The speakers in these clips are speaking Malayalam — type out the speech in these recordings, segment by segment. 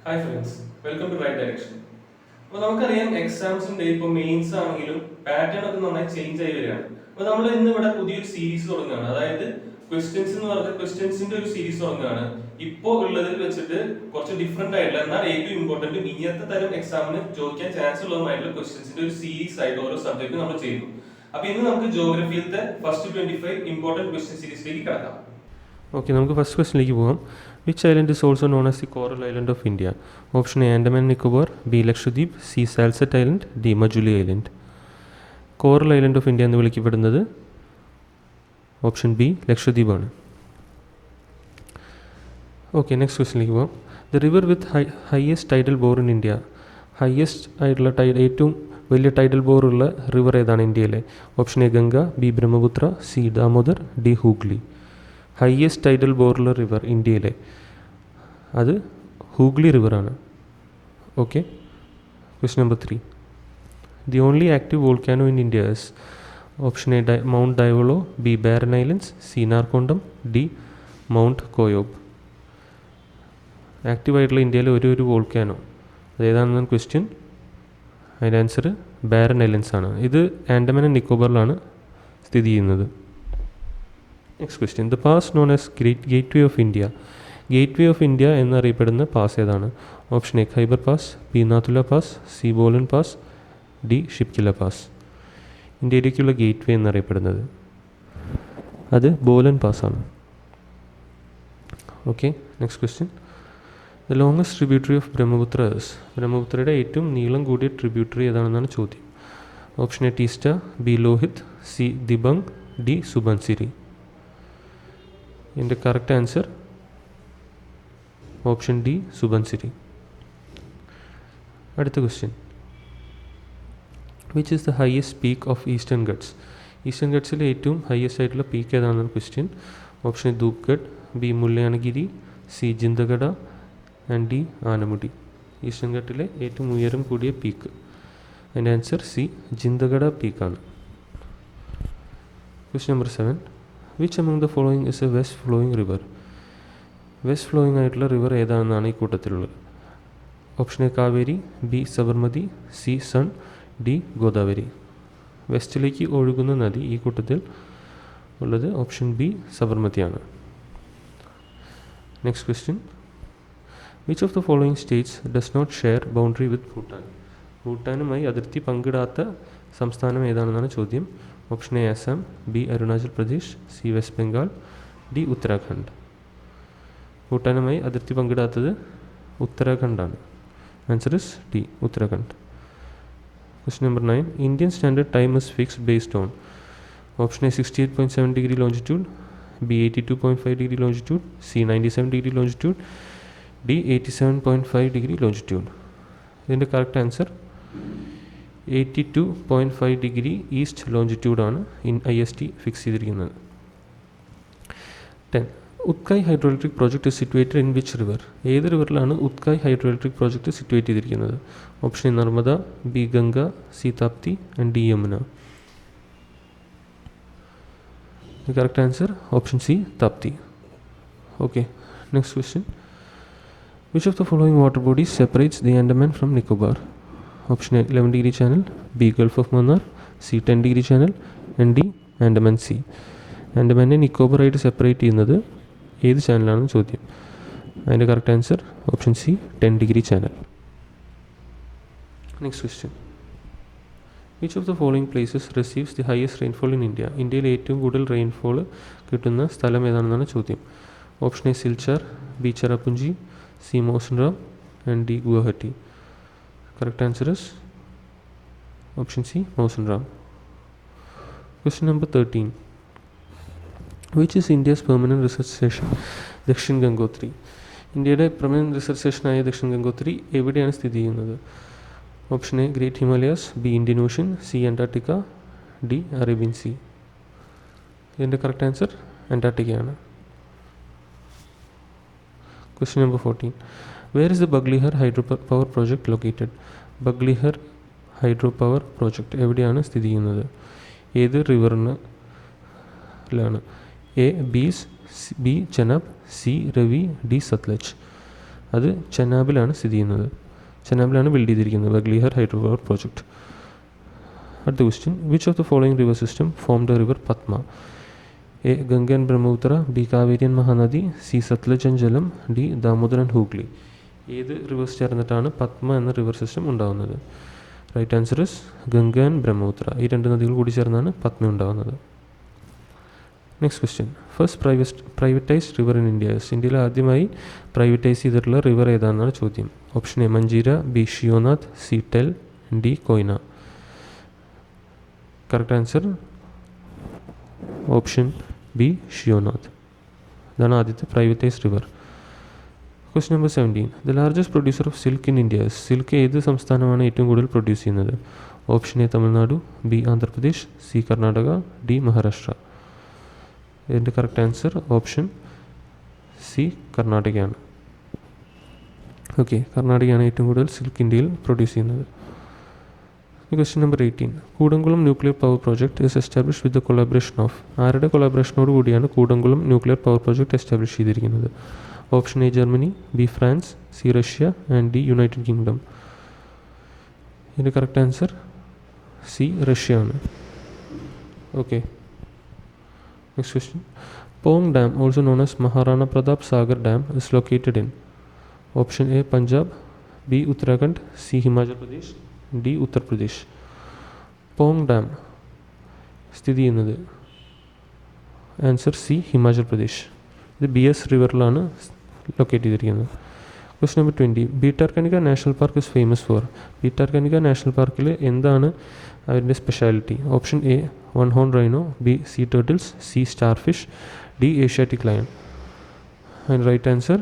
Hi friends, welcome to right direction. അപ്പോൾ നമുക്കറിയാം എക്സാംസിന്റെ ഇപ്പോൾ മെയിൻസ് ആണെങ്കിലും പാറ്റേൺ ഒക്കെ നന്നായി ചേഞ്ച് ആയി വരികയാണ്. അപ്പോൾ നമ്മൾ ഇന്ന് ഇവിടെ പുതിയൊരു സീരീസ് തുടങ്ങുകയാണ്. അതായത് ക്വസ്റ്റ്യൻസ് എന്ന് പറഞ്ഞ ക്വസ്റ്റ്യൻസിന്റെ ഒരു സീരീസ് തുടങ്ങുകയാണ്. ഇപ്പോൾ ഉള്ളതിൽ വെച്ചിട്ട് കുറച്ച് ഡിഫറെന്റ് ആയിട്ടുള്ള എന്നാൽ ഏറ്റവും ഇമ്പോർട്ടന്റ് ഇനിയത്തെ തരം എക്സാമിന് ചോദിക്കാൻ ചാൻസ് ഉള്ളതുമായിട്ടുള്ള ക്വസ്റ്റ്യൻസിന്റെ ഒരു സീരീസ് ആയിട്ട് ഓരോ സബ്ജക്ട് നമ്മൾ ചെയ്യുന്നു. അപ്പോൾ ഇന്ന് നമുക്ക് ജോഗ്രഫിയിലത്തെ ഫസ്റ്റ് 25 ഇമ്പോർട്ടന്റ് ക്വസ്റ്റ്യൻ സീരീസിലേക്ക് കടക്കാം. ഓക്കെ, നമുക്ക് ഫസ്റ്റ് ക്വസ്റ്റിലേക്ക് പോകാം. Which island is also known as the coral island of India? Option A Andaman Nicobar, B Lakshadweep, C Salsette island, D Majuli island. Coral island of India എന്ന് വിളിക്കപ്പെടുന്നത് ഓപ്ഷൻ ബി ലക്ഷദ്വീപാണ്. ഓക്കെ, നെക്സ്റ്റ് ക്വസ്റ്റിലേക്ക് പോകാം. The river with highest tidal bore in India. Highest ആയിട്ടുള്ള ഏറ്റവും വലിയ ടൈഡൽ ബോറുള്ള റിവർ ഏതാണ് ഇന്ത്യയിലെ? Option A Ganga, B Brahmaputra, C Damodar, D Hooghly. Highest tidal ബോറുള്ള റിവർ ഇന്ത്യയിലെ അത് ഹൂഗ്ലി റിവറാണ്. Okay, question number 3. The only active volcano in India is? Option A Mount Diavolo, B Barren Islands, C Narcondam, D Mount Koyob. ആക്റ്റീവായിട്ടുള്ള ഇന്ത്യയിലെ ഒരു വോൾക്കാനോ അതേതാണെന്നാണ് ക്വസ്റ്റ്യൻ. അതിൻ്റെ ആൻസർ ബാരൻ ഐലൻഡ്സ് ആണ്. ഇത് ആൻഡമാൻ ആൻഡ് നിക്കോബറിലാണ് സ്ഥിതി ചെയ്യുന്നത്. Next question. The pass known as gateway of India. Gateway of India എന്നറിയപ്പെടുന്ന പാസ് ഏതാണ്? Option A Khyber pass, B Nathula pass, C Bolan pass, D Shipkila pass. ഇന്ത്യയിലേക്കുള്ള ഗേറ്റ് വേ എന്നറിയപ്പെടുന്നത് അത് ബോലൻ പാസ്സാണ്. Okay, next question. The longest tributary of Brahmaputra is? ബ്രഹ്മപുത്രയുടെ ഏറ്റവും നീളം കൂടിയ ട്രിബ്യൂട്ടറി ഏതാണെന്നാണ് ചോദ്യം. Option A Teesta, B Lohit, C Dibang, D Subansiri. ഇതിൻ്റെ correct answer option D Subansiri. അടുത്ത question. Which is the highest peak of Eastern Ghats? Eastern ഗട്ട്സിലെ ഏറ്റവും ഹയസ്റ്റ് ആയിട്ടുള്ള peak ഏതാണെന്നാണ് question. Option A Dhupgarh, B Mullayanagiri, C Jindhagada and D Anamudi. Eastern ഗട്ടിലെ ഏറ്റവും ഉയരം കൂടിയ പീക്ക്. അതിൻ്റെ ആൻസർ സി ജിന്തഗഡ പീക്കാണ്. Question number 7. Which among the following is a west flowing river? West flowing ആയിട്ടുള്ള റിവർ ഏതാണെന്നാണ് ഈ കൂട്ടത്തിലുള്ളത്. Option A Kaveri, B Sabarmati, C Son, D Godavari. വെസ്റ്റിലേക്ക് ഒഴുകുന്ന നദി ഈ കൂട്ടത്തിൽ ഉള്ളത് ഓപ്ഷൻ ബി സബർമതിയാണ്. Next question. Which of the following states does not share boundary with Bhutan? ഭൂട്ടാനുമായി അതിർത്തി പങ്കിടാത്ത സംസ്ഥാനം ഏതാണെന്നാണ് ചോദ്യം. Option A Assam, B Arunachal Pradesh, C West Bengal, D Uttarakhand. ഭൂട്ടാനുമായി അതിർത്തി പങ്കിടാത്തത് ഉത്തരാഖണ്ഡാണ്. Answer is D Uttarakhand. Question number 9. Indian standard time is fixed based on? Option A 68.7 degree longitude, B 82.5 degree longitude, C 97 degree longitude, D 87.5 degree longitude. ഇതിൻ്റെ കറക്റ്റ് ആൻസർ 82.5 ഡിഗ്രി ഈസ്റ്റ് ലോഞ്ചിറ്റ്യൂഡാണ് IST ഫിക്സ് ചെയ്തിരിക്കുന്നത്. 10. Ukai hydro electric project is situated in which river? ഏത് റിവറിലാണ് Ukai hydro electric project situate ചെയ്തിരിക്കുന്നത്? Option A Narmada, B Ganga, C Tapti and D Yamuna. Correct answer option C Tapti. Okay, next question. Which of the following water bodies separates the Andaman from Nicobar? Option A 11 degree channel, B gulf of Mannar, C 10 degree channel and D Andaman sea. ആൻഡമാനെ നിക്കോബറായിട്ട് സെപ്പറേറ്റ് ചെയ്യുന്നത് ഏത് ചാനലാണെന്ന് ചോദ്യം. അതിൻ്റെ correct answer option C 10 degree channel. Next question. Which of the following places receives the highest rainfall in India? ഇന്ത്യയിൽ ഏറ്റവും കൂടുതൽ റെയിൻഫോൾ കിട്ടുന്ന സ്ഥലം ഏതാണെന്നാണ് ചോദ്യം. Option A Silchar, B Cherrapunji, C Mawsynram and D Guwahati. Correct answer is option C, Mawsynram. Question number 13. Which is India's permanent research station? Dakshin Gangotri. ഇന്ത്യയുടെ പെർമനന്റ് റിസർച്ച് സ്റ്റേഷനായ ദക്ഷിൺ ഗംഗോത്രി എവിടെയാണ് സ്ഥിതി ചെയ്യുന്നത്? Option A great Himalayas, B Indian ocean, C Antarctica, D Arabian C. ഇതിൻ്റെ correct answer അന്റാർട്ടിക്കയാണ്. Question number 14. Where is the Baglihar Hydropower Project located? Baglihar Hydropower Project എവിടെയാണ് സ്ഥിതി ചെയ്യുന്നത്? ഏത് റിവറിലാണ്? A B Chenab, C Ravi, D Sutlej. അത് ചെനാബിലാണ് സ്ഥിതി ചെയ്യുന്നത്. ചെനാബിലാണ് ബിൽഡ് ചെയ്തിരിക്കുന്നത് ബഗ്ലിഹർ ഹൈഡ്രോ പവർ പ്രോജക്റ്റ്. അടുത്ത question, which of the following river system form the river Padma? A Ganga and Brahmaputra, B Kaveri and Mahanadi, C Sutlej and Jhelum, D Damodar and Hooghly. ഏത് റിവേഴ്സ് ചേർന്നിട്ടാണ് പത്മ എന്ന റിവർ സിസ്റ്റം ഉണ്ടാകുന്നത്? Right answer is Ganga and Brahmaputra. ഈ രണ്ട് നദികൾ കൂടി ചേർന്നാണ് പത്മ ഉണ്ടാകുന്നത്. Next question, first privatized river in India. ഇന്ത്യയിൽ ആദ്യമായി പ്രൈവറ്റൈസ് ചെയ്തിട്ടുള്ള റിവർ ഏതാണെന്നാണ് ചോദ്യം. Option A Manjira, B Sheonath, C Tel, D Koyna. Correct answer option B Sheonath. ഇതാണ് ആദ്യത്തെ privatized river. Question number 17, the largest producer of silk in India. Silk ഏത് സംസ്ഥാനമാണ് ഏറ്റവും കൂടുതൽ പ്രൊഡ്യൂസ് ചെയ്യുന്നത്? Option A Tamil Nadu, B Andhra Pradesh, C Karnataka, D Maharashtra. ഇതിൻ്റെ കറക്റ്റ് ആൻസർ ഓപ്ഷൻ സി കർണാടകയാണ്. ഓക്കെ, കർണാടകയാണ് ഏറ്റവും കൂടുതൽ സിൽക്ക് ഇന്ത്യയിൽ പ്രൊഡ്യൂസ് ചെയ്യുന്നത്. Question number 18, Kudankulam nuclear power project is establish with the collaboration of. ആരുടെ കൊളാബറേഷനോട് കൂടിയാണ് Kudankulam nuclear power project establish ചെയ്തിരിക്കുന്നത്? Option A Germany, B France, C Russia and D United Kingdom. ഇതിൻ്റെ കറക്റ്റ് ആൻസർ സി റഷ്യ ആണ്. Okay, next question, Pong dam also known as Maharana Pratap Sagar dam is located in. Option A Punjab, B Uttarakhand, C Himachal Pradesh, D Uttar Pradesh. Pong dam സ്ഥിതി ചെയ്യുന്നത് ആൻസർ സി ഹിമാചൽ പ്രദേശ്. ഇത് BS റിവറിലാണ് ലൊക്കേറ്റ് ചെയ്തിരിക്കുന്നത്. Question number 20, Bhitarkanika national park is famous for. Bhitarkanika national പാർക്കിൽ എന്താണ് അതിൻ്റെ speciality? Option A one horn rhino, B sea turtles, C star fish, D Asiatic lion. And right answer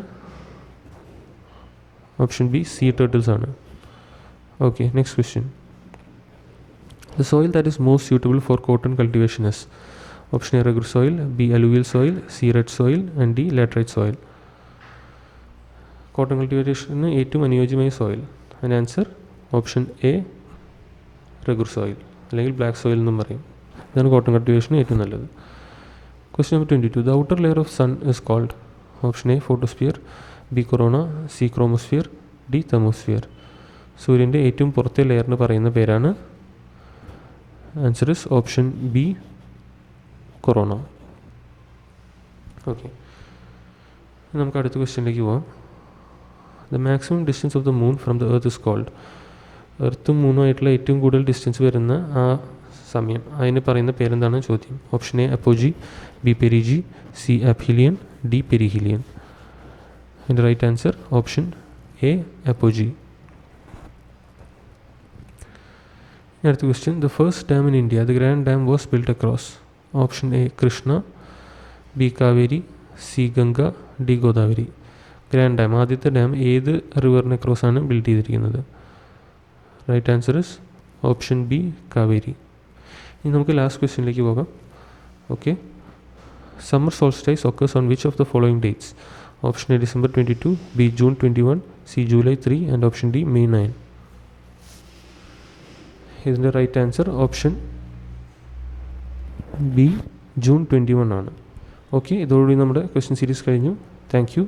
option B sea turtles ആണ്. Okay, next question, the soil that is most suitable for cotton cultivation is. Option A regur soil, B alluvial soil, C red soil and D laterite soil. Cotton കൾട്ടിവേഷന് ഏറ്റവും അനുയോജ്യമായ സോയിൽ. അതിൻ്റെ answer option A regur soil, അല്ലെങ്കിൽ ബ്ലാക്ക് സോയിൽ എന്നും പറയും. ഇതാണ് കോട്ടൺ കൾട്ടിവേഷന് ഏറ്റവും നല്ലത്. Question number 22, the outer layer of sun is called. Option A photosphere, B corona, C chromosphere, D thermosphere. സൂര്യൻ്റെ ഏറ്റവും പുറത്തെ ലെയറിന് പറയുന്ന പേരാണ്. Answer is option B corona. Okay, നമുക്ക് അടുത്ത ക്വസ്റ്റ്യനിലേക്ക് പോവാം. The maximum distance of the moon from the earth is called. എർത്തും മൂണുമായിട്ടുള്ള ഏറ്റവും കൂടുതൽ ഡിസ്റ്റൻസ് വരുന്ന ആ സമയം, അതിന് പറയുന്ന പേരെന്താണ് ചോദ്യം. Option A apogee, B perigee, C aphelion, D perihelion. അതിൻ്റെ right answer option A apogee. അടുത്ത question, the first dam in India, the grand dam was built across. Option A Krishna, B Kaveri, C Ganga, D Godavari. Grand dam, ആദ്യത്തെ ഡാം ഏത് റിവറിനെ ക്രോസാണ് ബിൽഡ് ചെയ്തിരിക്കുന്നത്? Right answer is option B Kaveri. ഇനി നമുക്ക് ലാസ്റ്റ് ക്വസ്റ്റ്യനിലേക്ക് പോകാം. Okay, summer solstice occurs on which of the following dates? Option A December 22, B June 21, C July 3 and option D May 9. ഇതിൻ്റെ right answer option B June 21 ആണ്. ഓക്കെ, ഇതോടുകൂടി നമ്മുടെ ക്വസ്റ്റ്യൻ സീരീസ് കഴിഞ്ഞു. Thank U.